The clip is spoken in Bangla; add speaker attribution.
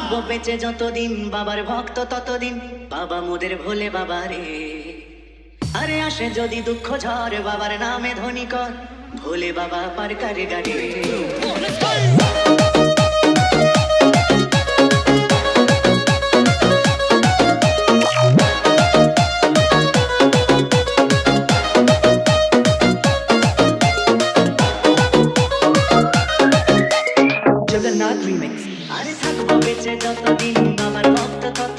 Speaker 1: থাকবো বেঁচে যতদিন বাবার ভক্ত ততদিন, বাবা মোদের ভোলে বাবা রে। আরে আসে যদি দুঃখ ঝড় বাবার নামে ধ্বনি কর, ভোলে বাবা পার করে গাড়ি। জগন্নাথ রিমিক্স। আরে থাকবো বেঁচে যতদিন বাবার ভক্ত ততদিন,